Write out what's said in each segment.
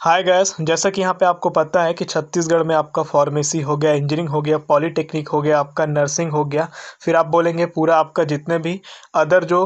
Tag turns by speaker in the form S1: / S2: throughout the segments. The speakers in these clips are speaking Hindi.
S1: हाय गैस, जैसा कि यहाँ पे आपको पता है कि छत्तीसगढ़ में आपका फार्मेसी हो गया, इंजीनियरिंग हो गया, पॉलीटेक्निक हो गया, आपका नर्सिंग हो गया। फिर आप बोलेंगे पूरा आपका जितने भी अदर जो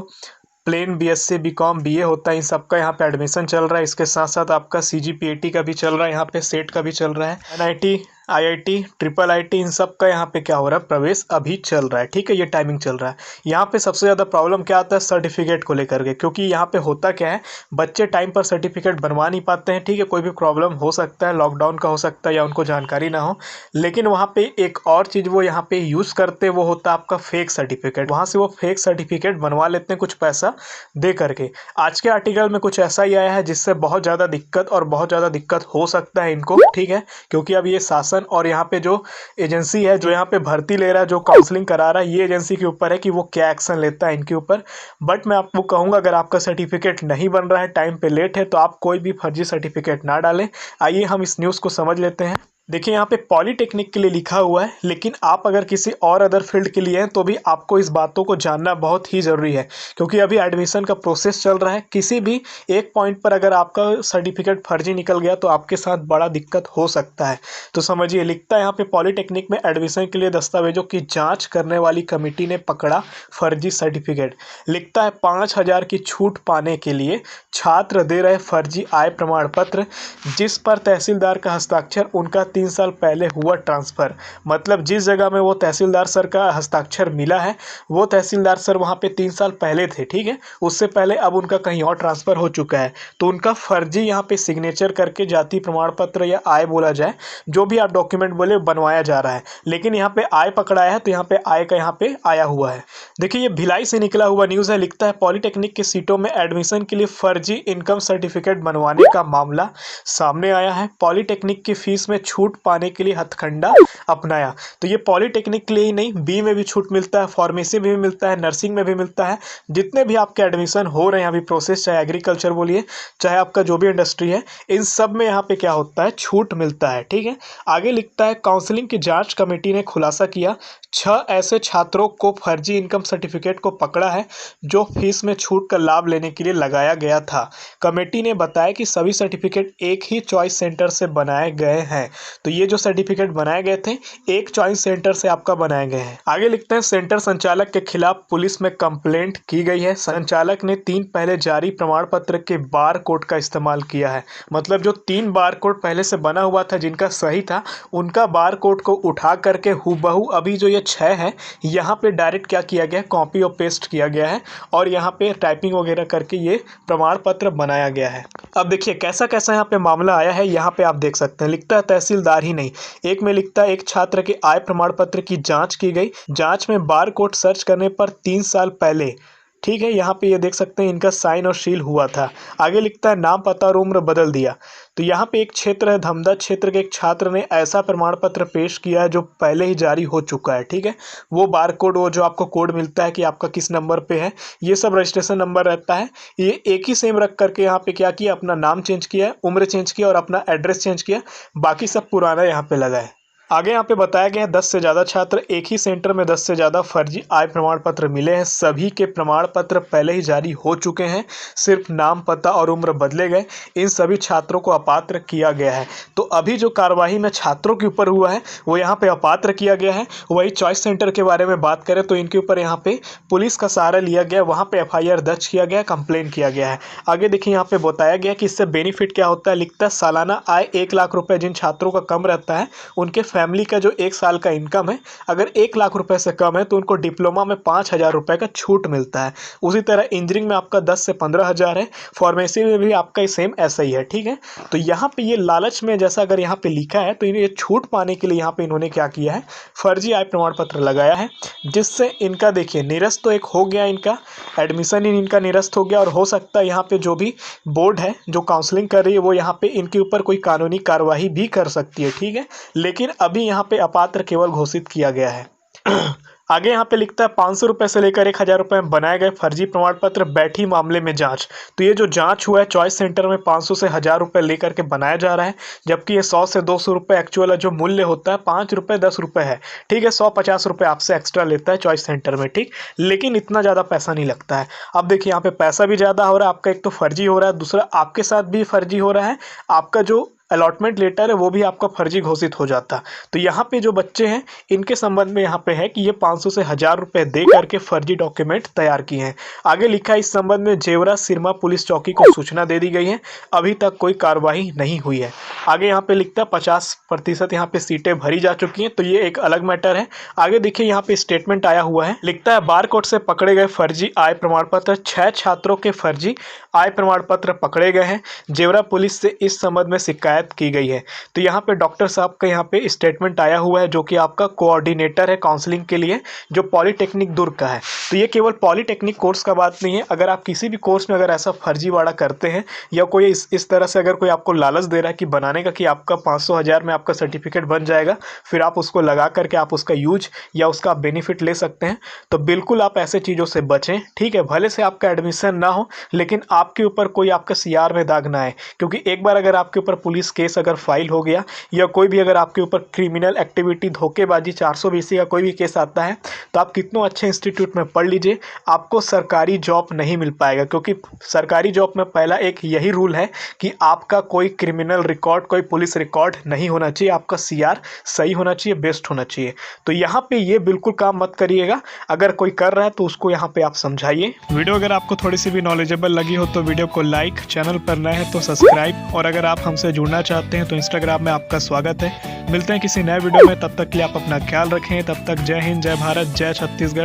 S1: प्लेन बीएससी बीकॉम बीए होता है, इन सबका यहाँ पे एडमिशन चल रहा है। इसके साथ साथ आपका सीजीपीएटी का भी चल रहा है, यहाँ पे सेट का भी चल रहा है, एनआईटी, आईआईटी, ट्रिपल आईटी, इन सब का यहाँ पे क्या हो रहा है, प्रवेश अभी चल रहा है। ठीक है, ये टाइमिंग चल रहा है। यहाँ पे सबसे ज़्यादा प्रॉब्लम क्या आता है, सर्टिफिकेट को लेकर के, क्योंकि यहाँ पे होता क्या है, बच्चे टाइम पर सर्टिफिकेट बनवा नहीं पाते हैं। ठीक है, कोई भी प्रॉब्लम हो सकता है, लॉकडाउन का हो सकता है या उनको जानकारी ना हो। लेकिन वहाँ पे एक और चीज़ वो यहाँ पे यूज़ करते हैं, वो होता है आपका फेक सर्टिफिकेट। वहाँ से वो फेक सर्टिफिकेट बनवा लेते हैं कुछ पैसा दे करके। आज के आर्टिकल में कुछ ऐसा ही आया है जिससे बहुत ज़्यादा दिक्कत और बहुत ज़्यादा दिक्कत हो सकता है इनको। ठीक है, क्योंकि अब ये शासन और यहाँ पे जो एजेंसी है, जो यहाँ पे भर्ती ले रहा है, जो काउंसलिंग करा रहा है, ये एजेंसी के ऊपर है कि वो क्या एक्शन लेता है इनके ऊपर। बट मैं आपको कहूँगा, अगर आपका सर्टिफिकेट नहीं बन रहा है, टाइम पे लेट है, तो आप कोई भी फर्जी सर्टिफिकेट ना डालें। आइए हम इस न्यूज़ को समझ लेते हैं। देखिए, यहाँ पे पॉलीटेक्निक के लिए लिखा हुआ है, लेकिन आप अगर किसी और अदर फील्ड के लिए हैं तो भी आपको इस बातों को जानना बहुत ही ज़रूरी है, क्योंकि अभी एडमिशन का प्रोसेस चल रहा है। किसी भी एक पॉइंट पर अगर आपका सर्टिफिकेट फर्जी निकल गया तो आपके साथ बड़ा दिक्कत हो सकता है। तो समझिए, लिखता है यहाँ पे, पॉलीटेक्निक में एडमिशन के लिए दस्तावेजों की जाँच करने वाली कमेटी ने पकड़ा फर्जी सर्टिफिकेट। लिखता है, 5,000 की छूट पाने के लिए छात्र दे रहे फर्जी आय प्रमाण पत्र, जिस पर तहसीलदार का हस्ताक्षर, उनका 3 साल पहले हुआ ट्रांसफ़र। मतलब जिस जगह में वो तहसीलदार सर का हस्ताक्षर मिला है, वो तहसीलदार सर वहाँ पे 3 साल पहले थे। ठीक है, उससे पहले अब उनका कहीं और ट्रांसफ़र हो चुका है, तो उनका फर्जी यहाँ पे सिग्नेचर करके जाति प्रमाण पत्र या आय बोला जाए, जो भी आप डॉक्यूमेंट बोले, बनवाया जा रहा है। लेकिन यहाँ पे आय पकड़ाया है, तो यहाँ पे आय का यहाँ पे आया हुआ है। देखिए, ये भिलाई से निकला हुआ न्यूज़ है। लिखता है, पॉलीटेक्निक की सीटों में एडमिशन के लिए फर्जी इनकम सर्टिफिकेट बनवाने का मामला सामने आया है। पॉलीटेक्निक की फीस में छूट पाने के लिए हथकंडा अपनाया। तो ये पॉलीटेक्निक के लिए ही नहीं, बी में भी छूट मिलता है, फार्मेसी में भी मिलता है, नर्सिंग में भी मिलता है। जितने भी आपके एडमिशन हो रहे हैं अभी प्रोसेस, चाहे एग्रीकल्चर बोलिए, चाहे आपका जो भी इंडस्ट्री है, इन सब में यहाँ पे क्या होता है, छूट मिलता है। ठीक है, आगे लिखता है, काउंसलिंग की जांच कमेटी ने खुलासा किया, 6 ऐसे छात्रों को फर्जी इनकम सर्टिफिकेट को पकड़ा है, जो फीस में छूट का लाभ लेने के लिए लगाया गया था। कमेटी ने बताया कि सभी सर्टिफिकेट एक ही चॉइस सेंटर से बनाए गए हैं। तो ये जो सर्टिफिकेट बनाए गए थे, एक चॉइस सेंटर से आपका बनाए गए हैं। आगे लिखते हैं, सेंटर संचालक के खिलाफ पुलिस में कंप्लेंट की गई है। संचालक ने 3 पहले जारी प्रमाण पत्र के बार कोड का इस्तेमाल किया है। मतलब जो 3 बार कोड पहले से बना हुआ था, जिनका सही था, उनका बार कोड को उठा करके हूबहू अभी जो ये 6 है, यहाँ पे डायरेक्ट क्या किया गया है, कॉपी और पेस्ट किया गया है, और यहाँ पे टाइपिंग वगैरह करके ये प्रमाण पत्र बनाया गया है। अब देखिए कैसा कैसा यहाँ पे मामला आया है, यहाँ पे आप देख सकते हैं। लिखता है, तहसीलदार ही नहीं, एक में लिखता है, एक छात्र के आय प्रमाण पत्र की जांच की गई। जांच में बार कोड सर्च करने पर 3 साल पहले, ठीक है, यहाँ पे ये देख सकते हैं, इनका साइन और सील हुआ था। आगे लिखता है, नाम, पता और उम्र बदल दिया। तो यहाँ पे एक क्षेत्र है, धमदा क्षेत्र के एक छात्र ने ऐसा प्रमाण पत्र पेश किया है जो पहले ही जारी हो चुका है। ठीक है, वो बार कोड, वो जो आपको कोड मिलता है कि आपका किस नंबर पे है, ये सब रजिस्ट्रेशन नंबर रहता है, ये एक ही सेम रख करके यहाँ पे क्या किया, अपना नाम चेंज किया, उम्र चेंज किया और अपना एड्रेस चेंज किया, बाकी सब पुराना यहाँ पे लगा है। आगे यहाँ पे बताया गया है, 10 से ज़्यादा छात्र, एक ही सेंटर में 10 से ज़्यादा फर्जी आय प्रमाण पत्र मिले हैं। सभी के प्रमाण पत्र पहले ही जारी हो चुके हैं, सिर्फ नाम, पता और उम्र बदले गए। इन सभी छात्रों को अपात्र किया गया है। तो अभी जो कार्रवाई में छात्रों के ऊपर हुआ है, वो यहाँ पे अपात्र किया गया है। वही चॉइस सेंटर के बारे में बात करें तो इनके ऊपर यहाँ पे पुलिस का सहारा लिया गया, वहाँ पे FIR दर्ज किया गया, कंप्लेन किया गया है। आगे देखिए, यहाँ पे बताया गया कि इससे बेनिफिट क्या होता है। लिखता है, सालाना आय 1 लाख रुपये जिन छात्रों का कम रहता है, उनके फैमिली का जो 1 साल का इनकम है, अगर 1 लाख रुपए से कम है, तो उनको डिप्लोमा में 5,000 रुपये का छूट मिलता है। उसी तरह इंजीनियरिंग में आपका 10 से 15,000 है, फार्मेसी में भी आपका सेम ऐसा ही है। ठीक है, तो यहाँ पे ये लालच में, जैसा अगर यहाँ पे लिखा है, तो ये छूट पाने के लिए यहाँ पे इन्होंने क्या किया है, फर्जी आय प्रमाण पत्र लगाया है, जिससे इनका देखिए निरस्त तो एक हो गया, इनका एडमिशन ही इनका निरस्त हो गया। और हो सकता है यहाँ पे जो भी बोर्ड है जो काउंसलिंग कर रही है, वो यहाँ पे इनके ऊपर कोई कानूनी कार्रवाई भी कर सकती है। ठीक है, लेकिन अभी यहाँ पे अपात्र केवल घोषित किया गया है। आगे यहाँ पे लिखता है 500 रुपये से लेकर 1000 रुपये में बनाए गए फर्जी प्रमाण पत्र बैठी मामले में जांच। तो ये जो जांच हुआ है चॉइस सेंटर में 500 से 1000 रुपये लेकर के बनाया जा रहा है, जबकि ये 100 से 200 रुपये एक्चुअल जो मूल्य होता है 5 रुपये 10 रुपये है। ठीक है, 150 रुपये आपसे एक्स्ट्रा लेता है चॉइस सेंटर में, ठीक, लेकिन इतना ज़्यादा पैसा नहीं लगता है। अब देखिए यहाँ पे पैसा भी ज़्यादा हो रहा है आपका, एक तो फर्जी हो रहा है, दूसरा आपके साथ भी फर्जी हो रहा है, आपका जो अलॉटमेंट लेटर है वो भी आपका फर्जी घोषित हो जाता। तो यहाँ पे जो बच्चे हैं इनके संबंध में यहाँ पे है कि ये 500 से 1000 रुपये दे करके फर्जी डॉक्यूमेंट तैयार किए हैं। आगे लिखा है इस संबंध में जेवरा सिरमा पुलिस चौकी को सूचना दे दी गई है, अभी तक कोई कार्रवाई नहीं हुई है। आगे यहाँ पे लिखता है 50% यहाँ पे सीटें भरी जा चुकी हैं, तो ये एक अलग मैटर है। आगे देखिए यहाँ पे स्टेटमेंट आया हुआ है, लिखता है बारकोड से पकड़े गए फर्जी आय प्रमाण पत्र, 6 छात्रों के फर्जी आय प्रमाण पत्र पकड़े गए हैं। जेवरा पुलिस से इस संबंध में शिकायत की गई है। तो यहाँ पे डॉक्टर साहब का यहाँ पे स्टेटमेंट आया हुआ है, जो कि आपका कोऑर्डिनेटर है काउंसलिंग के लिए, जो पॉलिटेक्निक दुर्ग का है। तो ये केवल पॉलिटेक्निक कोर्स का बात नहीं है, अगर आप किसी भी कोर्स में अगर ऐसा फर्जीवाड़ा करते हैं या कोई इस तरह से अगर कोई आपको लालच दे रहा है कि बनाने का कि आपका 500 1000 में आपका सर्टिफिकेट बन जाएगा, फिर आप उसको लगा करके आप उसका यूज या उसका बेनिफिट ले सकते हैं, तो बिल्कुल आप ऐसे चीज़ों से बचें। ठीक है, भले से आपका एडमिशन ना हो, लेकिन आपके ऊपर कोई आपका सीआर में दाग ना आए, क्योंकि एक बार अगर आपके ऊपर पुलिस केस अगर फाइल हो गया या कोई भी अगर आपके ऊपर क्रिमिनल एक्टिविटी, धोखेबाजी, 420 का कोई भी केस आता है, तो आप कितनों अच्छे इंस्टीट्यूट में पढ़ लीजिए, आपको सरकारी जॉब नहीं मिल पाएगा। क्योंकि सरकारी जॉब में पहला एक यही रूल है कि आपका कोई क्रिमिनल रिकॉर्ड, कोई पुलिस रिकॉर्ड नहीं होना चाहिए, आपका सीआर सही होना चाहिए, बेस्ट होना चाहिए। तो यहाँ पे ये बिल्कुल काम मत करिएगा, अगर कोई कर रहा है तो उसको यहाँ पे आप समझाइए। वीडियो अगर आपको थोड़ी सी भी नॉलेजेबल लगी हो तो वीडियो को लाइक, चैनल पर नए हैं तो सब्सक्राइब, और अगर आप हमसे जुड़ना चाहते हैं तो इंस्टाग्राम में आपका स्वागत है। मिलते हैं किसी नए वीडियो में, तब तक के लिए आप अपना ख्याल रखें। तब तक जय हिंद, जय भारत, जय छत्तीसगढ़।